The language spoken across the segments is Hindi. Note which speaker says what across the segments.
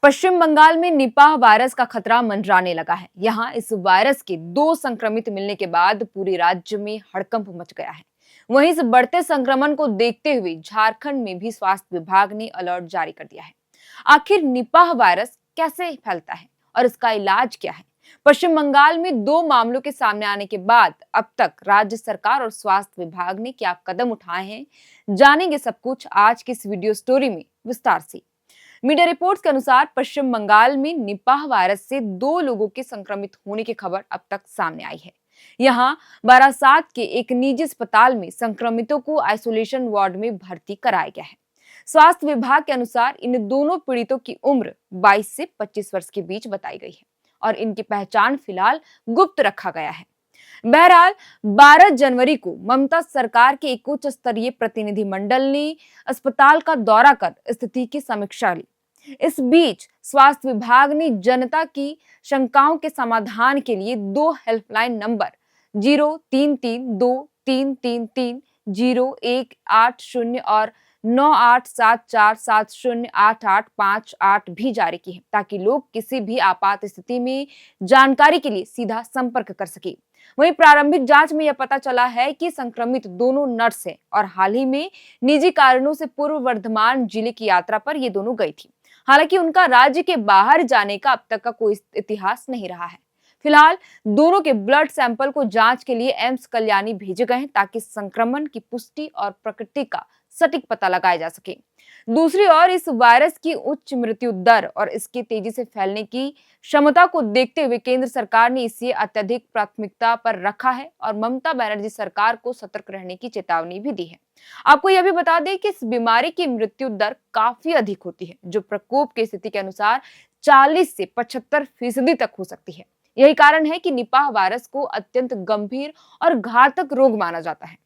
Speaker 1: पश्चिम बंगाल में निपाह वायरस का खतरा मंडराने लगा है। यहाँ इस वायरस के 2 संक्रमित मिलने के बाद पूरे राज्य में हड़कंप मच गया है। वहीं इस बढ़ते संक्रमण को देखते हुए झारखंड में भी स्वास्थ्य विभाग ने अलर्ट जारी कर दिया है। आखिर निपाह वायरस कैसे फैलता है और इसका इलाज क्या है? पश्चिम बंगाल में 2 मामलों के सामने आने के बाद अब तक राज्य सरकार और स्वास्थ्य विभाग ने क्या कदम उठाए हैं, जानेंगे सब कुछ आज की इस वीडियो स्टोरी में विस्तार से। मीडिया रिपोर्ट्स के अनुसार पश्चिम बंगाल में निपाह वायरस से 2 लोगों के संक्रमित होने की खबर अब तक सामने आई है। यहाँ बारासात के एक निजी अस्पताल में संक्रमितों को आइसोलेशन वार्ड में भर्ती कराया गया है। स्वास्थ्य विभाग के अनुसार इन दोनों पीड़ितों की उम्र 22 से 25 वर्ष के बीच बताई गई है और इनकी पहचान फिलहाल गुप्त रखा गया है। बहरहाल 12 जनवरी को ममता सरकार के एक उच्च स्तरीय प्रतिनिधि मंडल ने अस्पताल का दौरा कर स्थिति की समीक्षा ली। इस बीच स्वास्थ्य विभाग ने जनता की शंकाओं के समाधान के लिए 2 हेल्पलाइन नंबर 033233300180 और 9874708858 भी जारी की है, ताकि लोग किसी भी आपात स्थिति में जानकारी के लिए सीधा संपर्क कर सके। वहीं प्रारंभिक जांच में यह पता चला है कि संक्रमित दोनों नर्स हैं और हाल ही में निजी कारणों से पूर्व वर्धमान जिले की यात्रा पर ये दोनों गई थी। हालांकि उनका राज्य के बाहर जाने का अब तक का कोई इतिहास नहीं रहा है। फिलहाल दोनों के ब्लड सैंपल को जांच के लिए एम्स कल्याणी भेजे गए हैं, ताकि संक्रमण की पुष्टि और प्रकृति का सटीक पता लगाया जा सके। दूसरी ओर इस वायरस की उच्च मृत्यु दर और इसके तेजी से फैलने की क्षमता को देखते हुए केंद्र सरकार ने इसे अत्यधिक प्राथमिकता पर रखा है और ममता बनर्जी सरकार को सतर्क रहने की चेतावनी भी दी है। आपको यह भी बता दें कि इस बीमारी की मृत्यु दर काफी अधिक होती है, जो प्रकोप की स्थिति के अनुसार 40 से 75% तक हो सकती है। यही कारण है कि निपाह वायरस को अत्यंत गंभीर और घातक रोग माना जाता है।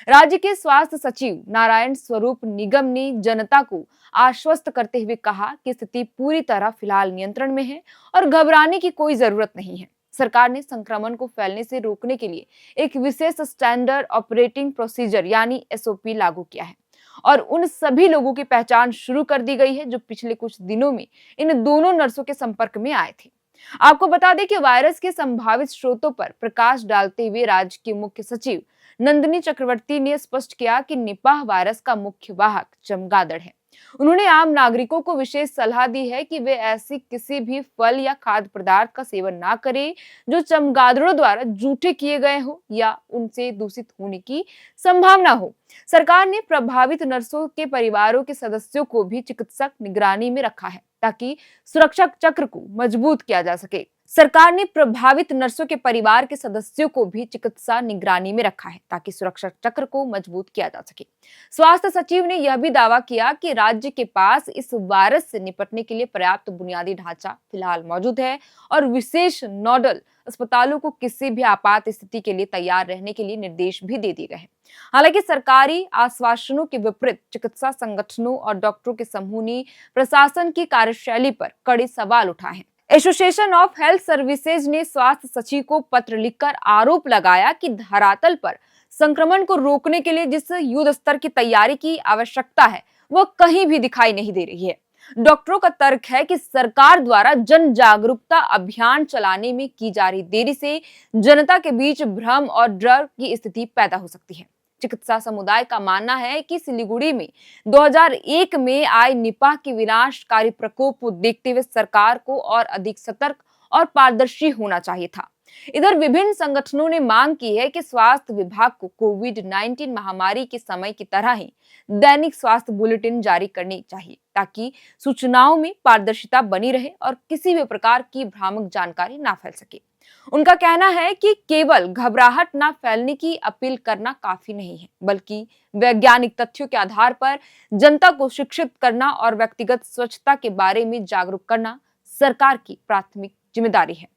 Speaker 1: राज्य के स्वास्थ्य सचिव नारायण स्वरूप निगम ने जनता को आश्वस्त करते हुए कहा कि स्थिति पूरी तरह फिलहाल नियंत्रण में है और घबराने की कोई जरूरत नहीं है। सरकार ने संक्रमण को फैलने से रोकने के लिए एक विशेष स्टैंडर्ड ऑपरेटिंग प्रोसीजर यानी एसओपी लागू किया है और उन सभी लोगों की पहचान शुरू कर दी गई है जो पिछले कुछ दिनों में इन दोनों नर्सों के संपर्क में आए थे। आपको बता दें कि वायरस के संभावित स्रोतों पर प्रकाश डालते हुए राज्य के मुख्य सचिव नंदिनी चक्रवर्ती ने स्पष्ट किया कि निपाह वायरस का मुख्य वाहक चमगादड़ है। उन्होंने आम नागरिकों को विशेष सलाह दी है कि वे ऐसी किसी भी फल या खाद्य पदार्थ का सेवन ना करें जो चमगादड़ों द्वारा जूठे किए गए हो या उनसे दूषित होने की संभावना हो। सरकार ने प्रभावित नर्सों के परिवारों के सदस्यों को भी चिकित्सक निगरानी में रखा है, ताकि सुरक्षा चक्र को मजबूत किया जा सके। सरकार ने प्रभावित नर्सों के परिवार के सदस्यों को भी चिकित्सा निगरानी में रखा है, ताकि सुरक्षा चक्र को मजबूत किया जा सके। स्वास्थ्य सचिव ने यह भी दावा किया कि राज्य के पास इस वायरस से निपटने के लिए पर्याप्त बुनियादी ढांचा फिलहाल मौजूद है और विशेष नोडल अस्पतालों को किसी भी आपात स्थिति के लिए तैयार रहने के लिए निर्देश भी दे दिए गए हैं। हालांकि सरकारी आश्वासनों के विपरीत चिकित्सा संगठनों और डॉक्टरों के समूह ने प्रशासन की कार्यशैली पर कड़े सवाल उठाए हैं। एसोसिएशन ऑफ हेल्थ सर्विसेज ने स्वास्थ्य सचिव को पत्र लिखकर आरोप लगाया कि धरातल पर संक्रमण को रोकने के लिए जिस युद्ध स्तर की तैयारी की आवश्यकता है, वह कहीं भी दिखाई नहीं दे रही है। डॉक्टरों का तर्क है कि सरकार द्वारा जन जागरूकता अभियान चलाने में की जा रही देरी से जनता के बीच भ्रम और डर की स्थिति पैदा हो सकती है। चिकित्सा समुदाय का मानना है कि सिलीगुड़ी में 2001 में आए निपाह के विनाशकारी प्रकोप को देखते हुए सरकार को और अधिक सतर्क और पारदर्शी होना चाहिए था। इधर विभिन्न संगठनों ने मांग की है कि स्वास्थ्य विभाग को कोविड-19 महामारी के समय की तरह ही दैनिक स्वास्थ्य बुलेटिन जारी करनी चाहिए, ताकि सूचनाओं में पारदर्शिता बनी रहे और किसी भी प्रकार की भ्रामक जानकारी ना फैल सके। उनका कहना है कि केवल घबराहट ना फैलने की अपील करना काफी नहीं है, बल्कि वैज्ञानिक तथ्यों के आधार पर जनता को शिक्षित करना और व्यक्तिगत स्वच्छता के बारे में जागरूक करना सरकार की प्राथमिक जिम्मेदारी है।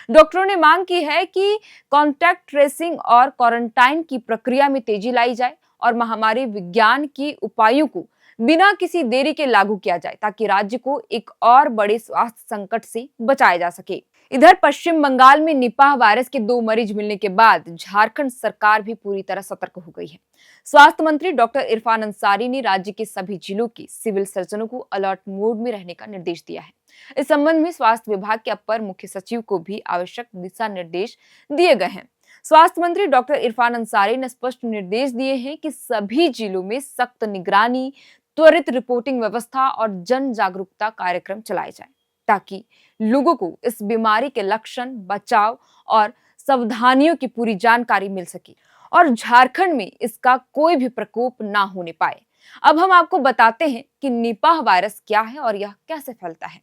Speaker 1: डॉक्टरों ने मांग की है कि कॉन्टैक्ट ट्रेसिंग और क्वारंटाइन की प्रक्रिया में तेजी लाई जाए और महामारी विज्ञान की उपायों को बिना किसी देरी के लागू किया जाए, ताकि राज्य को एक और बड़े स्वास्थ्य संकट से बचाया जा सके। इधर पश्चिम बंगाल में निपाह वायरस के 2 मरीज मिलने के बाद झारखंड सरकार भी पूरी तरह सतर्क हो गई है। स्वास्थ्य मंत्री डॉक्टर इरफान अंसारी ने राज्य के सभी जिलों के सिविल सर्जनों को अलर्ट मोड में रहने का निर्देश दिया है इस संबंध में स्वास्थ्य विभाग के अपर मुख्य सचिव को भी आवश्यक दिशा निर्देश दिए गए हैं। स्वास्थ्य मंत्री डॉक्टर इरफान अंसारी ने स्पष्ट निर्देश दिए हैं कि सभी जिलों में सख्त निगरानी, त्वरित रिपोर्टिंग व्यवस्था और जन जागरूकता कार्यक्रम चलाए जाएं, ताकि लोगों को इस बीमारी के लक्षण, बचाव और सावधानियों की पूरी जानकारी मिल सके और झारखंड में इसका कोई भी प्रकोप ना होने पाए। अब हम आपको बताते हैं कि निपाह वायरस क्या है और यह कैसे फैलता है।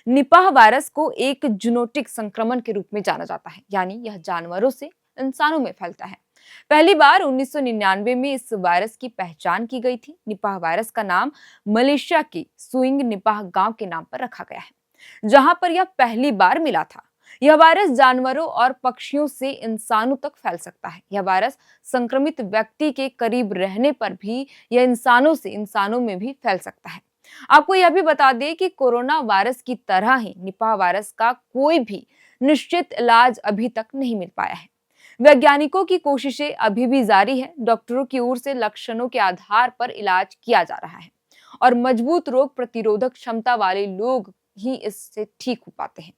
Speaker 1: निपाह वायरस को एक जूनोटिक संक्रमण के रूप में जाना जाता है, यानी यह जानवरों से इंसानों में फैलता है। पहली बार 1999 में इस वायरस की पहचान की गई थी। निपाह वायरस का नाम मलेशिया के सुइंग निपाह गांव के नाम पर रखा गया है, जहां पर यह पहली बार मिला था। यह वायरस जानवरों और पक्षियों से इंसानों तक फैल सकता है। यह वायरस संक्रमित व्यक्ति के करीब रहने पर भी यह इंसानों से इंसानों में भी फैल सकता है। आपको यह भी बता दें कि कोरोना वायरस की तरह ही निपाह वायरस का कोई भी निश्चित इलाज अभी तक नहीं मिल पाया है। वैज्ञानिकों की कोशिशें अभी भी जारी है। डॉक्टरों की ओर से लक्षणों के आधार पर इलाज किया जा रहा है और मजबूत रोग प्रतिरोधक क्षमता वाले लोग ही इससे ठीक हो पाते हैं।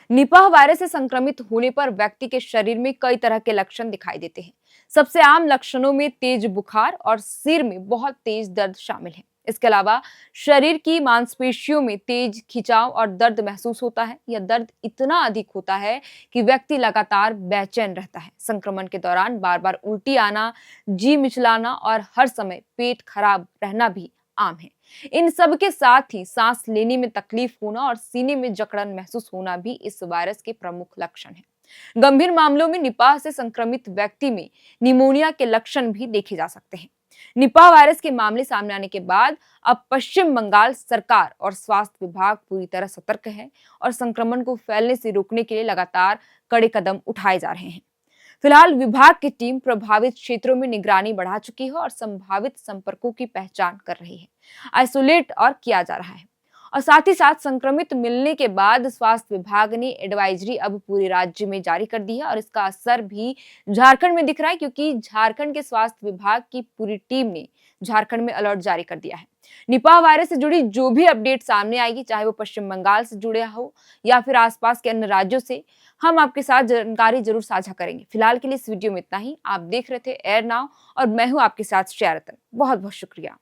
Speaker 1: निपाह वायरस से संक्रमित होने पर व्यक्ति के शरीर में कई तरह के लक्षण दिखाई देते हैं। सबसे आम लक्षणों में तेज बुखार और सिर में बहुत तेज दर्द शामिल है। इसके अलावा शरीर की मांसपेशियों में तेज खिंचाव और दर्द महसूस होता है। यह दर्द इतना अधिक होता है कि व्यक्ति लगातार बेचैन रहता है। संक्रमण के दौरान बार बार उल्टी आना, जी मिचलाना और हर समय पेट खराब रहना भी आम है। इन सब के साथ ही सांस लेने में तकलीफ होना और सीने में जकड़न महसूस होना भी इस वायरस के प्रमुख लक्षण हैं। गंभीर मामलों में निपाह से संक्रमित व्यक्ति में निमोनिया के लक्षण भी देखे जा सकते हैं। निपाह वायरस के मामले सामने आने के बाद अब पश्चिम बंगाल सरकार और स्वास्थ्य विभाग पूरी तरह सतर्क है और संक्रमण को फैलने से रोकने के लिए लगातार कड़े कदम उठाए जा रहे हैं। फिलहाल विभाग की टीम प्रभावित क्षेत्रों में निगरानी बढ़ा चुकी है और संभावित संपर्कों की पहचान कर रही है, आइसोलेट और किया जा रहा है। और साथ ही साथ संक्रमित मिलने के बाद स्वास्थ्य विभाग ने एडवाइजरी अब पूरे राज्य में जारी कर दी है और इसका असर भी झारखंड में दिख रहा है, क्योंकि झारखंड के स्वास्थ्य विभाग की पूरी टीम ने झारखंड में अलर्ट जारी कर दिया है। निपाह वायरस से जुड़ी जो भी अपडेट सामने आएगी, चाहे वो पश्चिम बंगाल से जुड़े हो या फिर आसपास के अन्य राज्यों से, हम आपके साथ जानकारी जरूर साझा करेंगे। फिलहाल के लिए इस वीडियो में इतना ही। आप देख रहे थे एयर नाउ और मैं हूं आपके साथ श्रेया रतन। बहुत बहुत शुक्रिया।